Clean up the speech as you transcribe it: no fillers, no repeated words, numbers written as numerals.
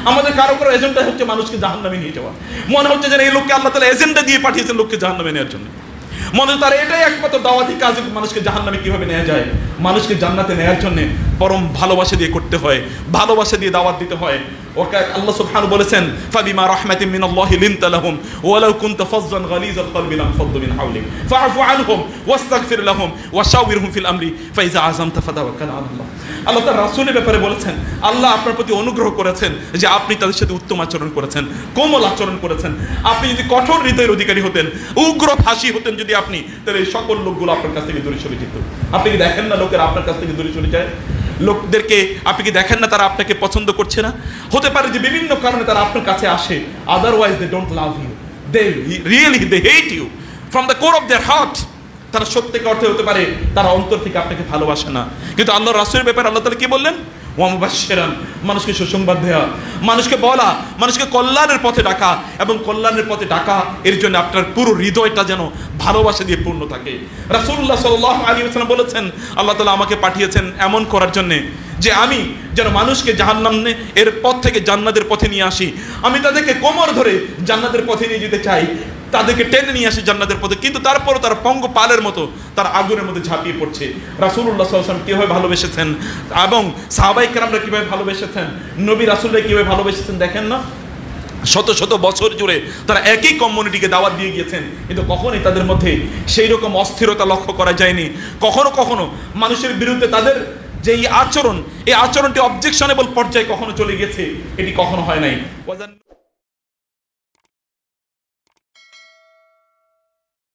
আমাদের কারো কারো এজেন্ডা হচ্ছে মানুষকে জাহান্নামে নিয়ে যাওয়া। মনে হচ্ছে যে এই লোককে আল্লাহ তাআলা এজেন্ডা দিয়ে পাঠিয়েছেন লোককে জাহান্নামে নেওয়ার জন্য। মনে হয় তার এটাই একমাত্র দাওয়াতি কাজ, মানুষকে জাহান্নামে কিভাবে নেওয়া যায়। মানুষকে জান্নাতে নেওয়ার জন্য পরম ভালোবাসা দিয়ে করতে হয়, ভালোবাসা দিয়ে দাওয়াত দিতে হয়। ওকে আল্লাহ সুবহানাহু বলেছেন, ফাবিমা রাহমাতিন মিনাল্লাহি লিনতা লাহুম ওয়ালাউ কুনতা ফাজ্জান গালিযাল কলবি লানফাদ্দু মিন হাওলিক ফাআফু আনহুম ওয়াস্তাগফির লাহুম ওয়াশাওবিরহুম ফিল আমরি ফাইযা আযামতা ফাতাওয়াক্কাল আলাল্লাহ। আল্লাহ তার রাসূলের ব্যাপারে বলেছেন, আল্লাহ আপনার প্রতি অনুগ্রহ করেছেন যে আপনি তাদের সাথে উত্তম আচরণ করেছেন, কোমল আচরণ করেছেন। আপনি যদি কঠোর হৃদয়ের অধিকারী হতেন, উগ্র ফাঁসি হতেন যদি আপনি, তাহলে এই সকল লোকগুলো আপনার কাছ থেকে দূরে সরে যেত। আপনি কি দেখেন না লোকেরা আপনার কাছ থেকে দূরে সরে যায়? লোকদেরকে আপনি কি দেখেন না তারা আপনাকে পছন্দ করছে না? হতে পারে যে বিভিন্ন কারণে তারা আপনার কাছে আসে, otherwise they don't love you, they really they hate you from the core of their heart. তারা সত্যিকার অর্থে হতে পারে তারা অন্তর থেকে আপনাকে ভালোবাসে না। কিন্তু আল্লাহর রাসূলের ব্যাপারে আল্লাহ তাআলা কি বললেন? ওয়া মুবাশশিরান, মানুষকে সুসংবাদ দেওয়া, মানুষকে বলা, মানুষকে কল্যাণের পথে ডাকা, এবং কল্যাণের পথে ডাকা এর জন্য আপনার পুরো হৃদয়টা যেন ভালোবাসা দিয়ে পূর্ণ থাকে। রাসূলুল্লাহ সাল্লাল্লাহু আলাইহি ওয়াসাল্লাম বলেছেন, আল্লাহ তাআলা আমাকে পাঠিয়েছেন এমন করার জন্যে যে আমি যেন মানুষকে জাহান্নাম এর পথ থেকে জান্নাতের পথে নিয়ে আসি। আমি তাদেরকে কোমর ধরে জান্নাতের পথে নিয়ে যেতে চাই, তাদেরকে টেনে নিয়ে আসি জান্নাতের পথে, কিন্তু তারপরও তারা পঙ্গপালের মতো তার আগুনের মধ্যে ঝাঁপিয়ে পড়ছে। রাসূলুল্লাহ সাল্লাল্লাহু আলাইহি ওয়াসাল্লাম কিভাবে ভালোবেসেছেন এবং সাহাবায়ে কেরামরা কিভাবে ভালোবেসেছেন, নবী রাসূলরা কিভাবে ভালোবেসেছেন দেখেন না। শত শত বছর জুড়ে তারা একই কমিউনিটিকে দাওয়াত দিয়ে গিয়েছেন, কিন্তু কখনোই তাদের মধ্যে সেই রকম অস্থিরতা লক্ষ্য করা যায়নি। কখনো কখনো মানুষের বিরুদ্ধে তাদের যে এই আচরণটি অবজেকশনেবল পর্যায়ে কখনো চলে গেছে, এটি কখনো হয় নাই।